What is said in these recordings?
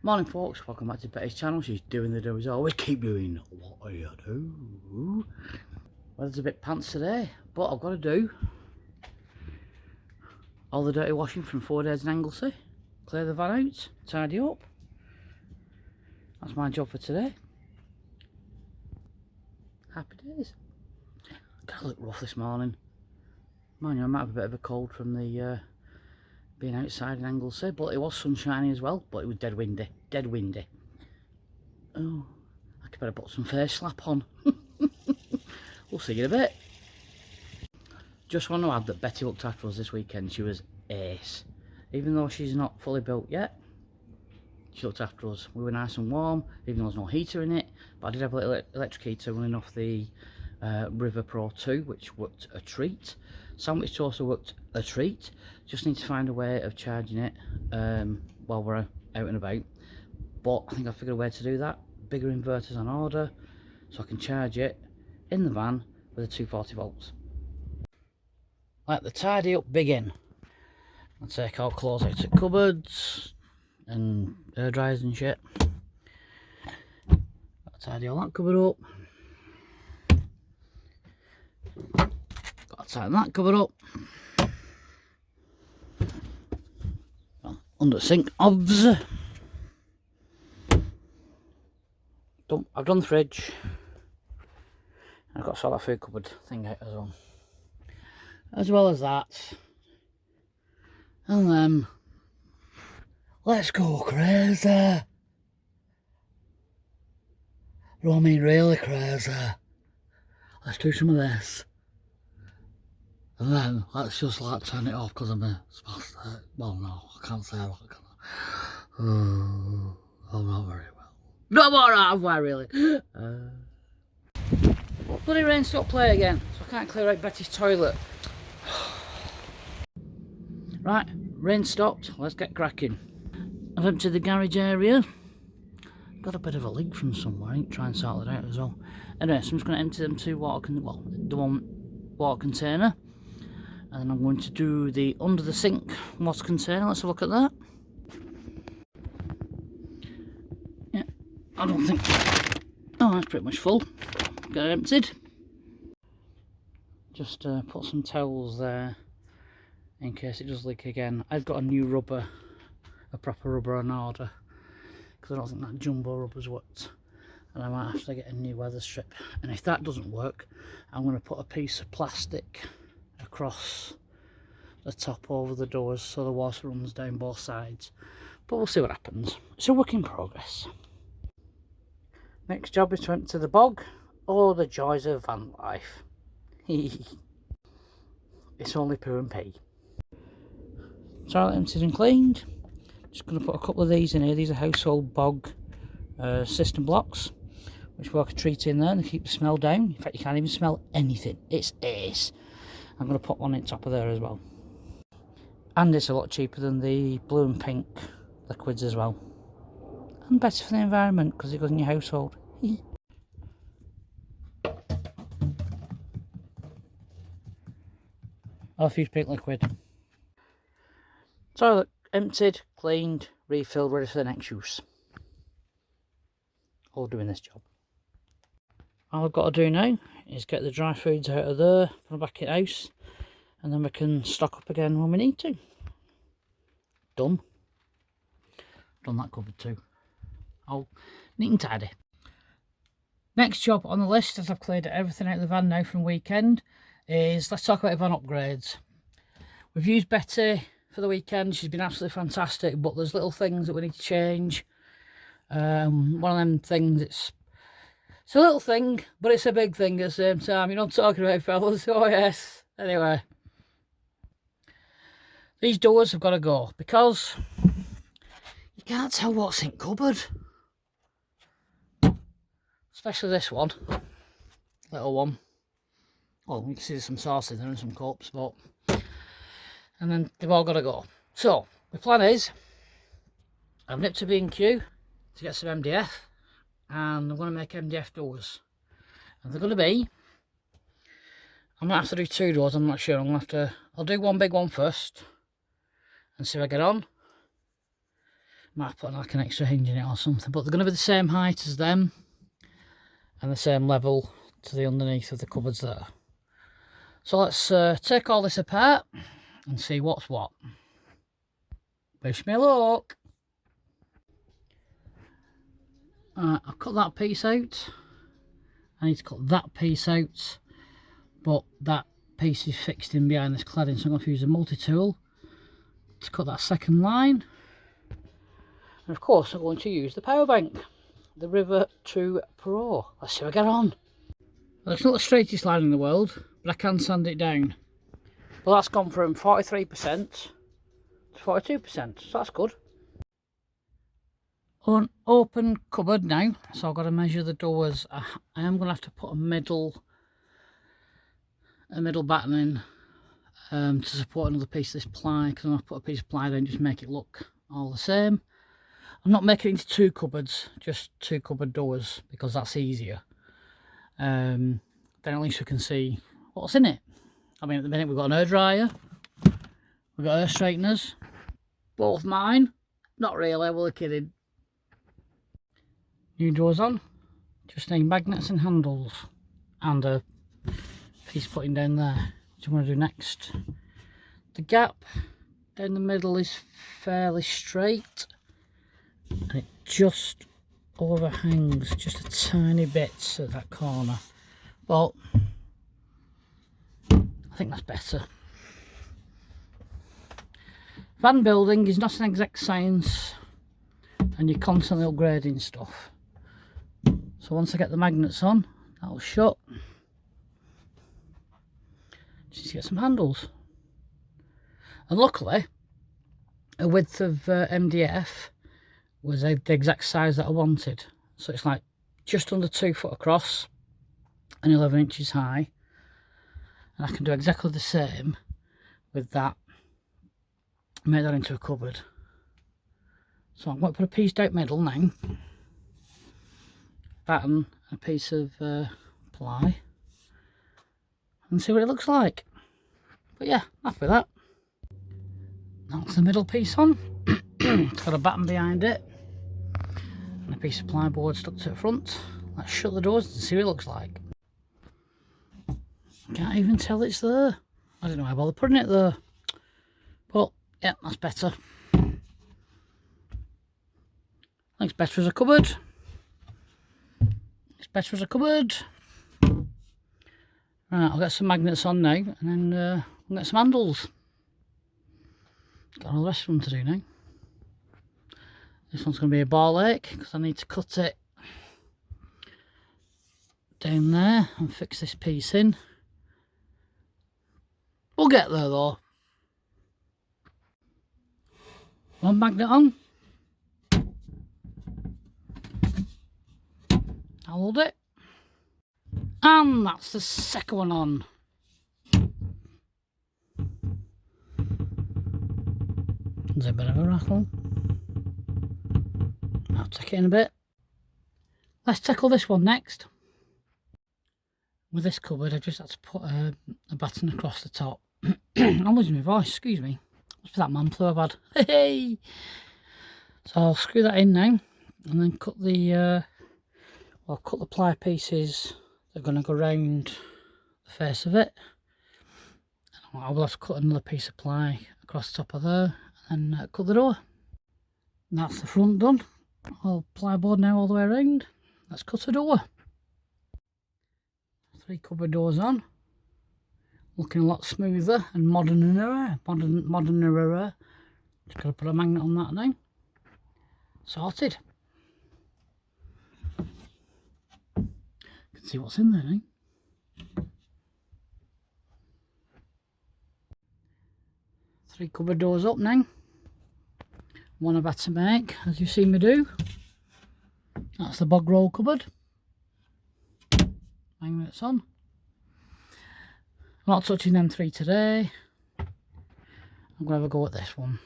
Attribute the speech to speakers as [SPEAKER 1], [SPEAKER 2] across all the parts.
[SPEAKER 1] Morning folks, welcome back to Betty's channel. She's doing the do as always. Keep doing what you do. Weather's a bit pants today, but I've got to do all the dirty washing from 4 days in Anglesey. Clear the van out, tidy up. That's my job for today. Happy days. Got a look rough this morning. Mind you, I might have a bit of a cold from the being outside in Anglesey, but it was sunshiny as well, but it was dead windy. Dead windy. Oh, I could better put some face slap on. We'll see you in a bit. Just want to add that Betty looked after us this weekend. She was ace. Even though she's not fully built yet, she looked after us. We were nice and warm, even though there's no heater in it. But I did have a little electric heater running off the River Pro 2, which worked a treat. Sandwich toaster worked a treat. Just need to find a way of charging it while we're out and about. But I think I figured a way to do that. Bigger inverters on order, so I can charge it in the van with a 240 volts. Like the tidy up big in. I'll take all clothes out of cupboards and air dryers and shit. Got to tidy all that cupboard up. Got to tighten that cupboard up. Well, under the sink, obviously. I've done the fridge. I've got to sort that food cupboard thing out as well. As well as that. And then, let's go crazy. No, I mean really crazy. Let's do some of this. And then, let's just like turn it off because I'm a spastic. Well, no, I can't say that, can I? Oh, I'm not very well. No more, am I really? Bloody rain stopped play again, so I can't clear out Betty's toilet. Right, rain stopped, let's get cracking. I've emptied the garage area. Got a bit of a leak from somewhere, I need to try and sort that out as well. Anyway, so I'm just going to empty them two the one water container. And then I'm going to do the under the sink water container. Let's have a look at that. Yeah, I don't think... Oh, that's pretty much full. Got it emptied. Just put some towels there in case it does leak again. I've got a new rubber, a proper rubber on order, because I don't think that jumbo rubber's worked, and I might have to get a new weather strip. And if that doesn't work, I'm going to put a piece of plastic across the top over the doors so the water runs down both sides, but we'll see what happens. It's a work in progress. Next job is to empty the bog. Oh, the joys of van life. It's only poo and pee. Toilet emptied and cleaned. Just going to put a couple of these in here. These are household bog system blocks, which work a treat in there and they keep the smell down. In fact, you can't even smell anything. It's ace. I'm going to put one in top of there as well. And it's a lot cheaper than the blue and pink liquids as well. And better for the environment because it goes in your household. I'll use pink liquid. Toilet emptied, cleaned, refilled, ready for the next use. All doing this job. All I've got to do now is get the dry foods out of there from the back of the house, and then we can stock up again when we need to. Done. Done that cupboard too. All neat and tidy. Next job on the list, as I've cleared everything out of the van now from weekend, is let's talk about van upgrades. We've used Betty for the weekend. She's been absolutely fantastic, but there's little things that we need to change. One of them things, it's a little thing, but it's a big thing at the same time. You know what I'm talking about, fellas? Oh yes. Anyway, these doors have got to go because you can't tell what's in cupboard. Especially this one, little one. Well, you can see there's some sauce in there and some cups, but... And then they've all got to go. So, the plan is, I've nipped to B&Q to get some MDF, and I'm going to make MDF doors. And they're going to be... I might have to do two doors, I'm not sure. I'll do one big one first, and see how I get on. Might put like an extra hinge in it or something, but they're going to be the same height as them and the same level to the underneath of the cupboards there. So let's take all this apart and see what's what. Wish me luck. I've cut that piece out. I need to cut that piece out, but that piece is fixed in behind this cladding, so I'm going to use a multi-tool to cut that second line. And of course I'm going to use the power bank, the River 2 Pro. Let's see how I get on. Well, it's not the straightest line in the world, but I can sand it down. Well, that's gone from 43% to 42%, so that's good. On open cupboard now, so I've got to measure the doors. I am going to have to put a middle batten in to support another piece of this ply, because I'm going to put a piece of ply down just make it look all the same. I'm not making it into 2 cupboards, just 2 cupboard doors, because that's easier. Then at least we can see what's in it. I mean, at the minute we've got an hairdryer, we've got hair straighteners, both mine. Not really, we're kidding. New doors on, just need magnets and handles, and a piece putting down there. What do you want to do next? The gap down the middle is fairly straight, and it just overhangs just a tiny bit at that corner. Well, I think that's better. Van building is not an exact science, and you're constantly upgrading stuff. So once I get the magnets on, that'll shut. Just to get some handles. And luckily, a width of MDF was the exact size that I wanted. So it's like just under 2 foot across and 11 inches high. And I can do exactly the same with that. Make that into a cupboard. So I'm going to put a piece down middle now. Batten, a piece of ply, and see what it looks like. But yeah, happy with that. That's the middle piece on. It's got a batten behind it and a piece of plyboard stuck to the front. Let's shut the doors and see what it looks like. Can't even tell it's there. I don't know why I bother putting it there. But yeah, that's better. Looks better as a cupboard. It's better as a cupboard. Right, I'll get some magnets on now, and then I'll get some handles. Got all the rest of them to do now. This one's going to be a ball ache, because I need to cut it down there and fix this piece in. We'll get there though. One magnet on. I'll hold it. And that's the second one on. There's a bit of a rattle. I'll take it in a bit. Let's tackle this one next. With this cupboard, I just had to put a batten across the top. I'm losing my voice, excuse me. What's that man flu I've had? Hey! So I'll screw that in now, and then cut the cut the ply pieces. They're going to go round the face of it. And I will have to cut another piece of ply across the top of there, and cut the door. And that's the front done. All plyboard now all the way around. Let's cut a door. 3 cupboard doors on. Looking a lot smoother and moderner. Moderner. Just got to put a magnet on that now. Sorted. Can see what's in there now. 3 cupboard doors up now. One I've had to make, as you've seen me do. That's the bog roll cupboard. Magnets on. I'm not touching them 3 today. I'm going to have a go at this one.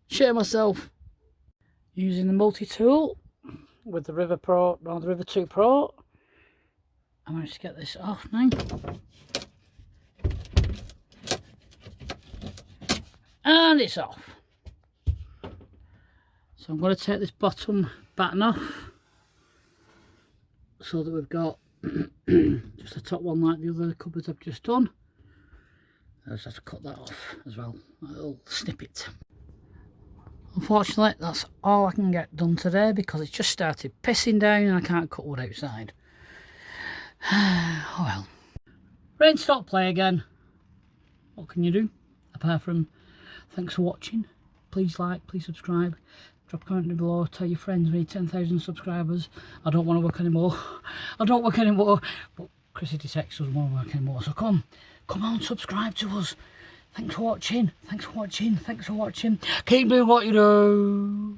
[SPEAKER 1] Share myself. Using the multi-tool with the River 2 Pro. I managed to get this off now. And it's off. So I'm going to take this bottom batten off so that we've got just the top one like the other cupboards I've just done. I just have to cut that off as well, a little snippet. Unfortunately, that's all I can get done today because it's just started pissing down and I can't cut wood outside. Oh well. Rain stopped play again. What can you do? Apart from thanks for watching. Please like, please subscribe. Drop a comment below, tell your friends we need 10,000 subscribers. I don't want to work anymore. I don't work anymore. But Chrissy Detects doesn't want to work anymore. So come on, subscribe to us. Thanks for watching. Thanks for watching. Thanks for watching. Keep doing what you do.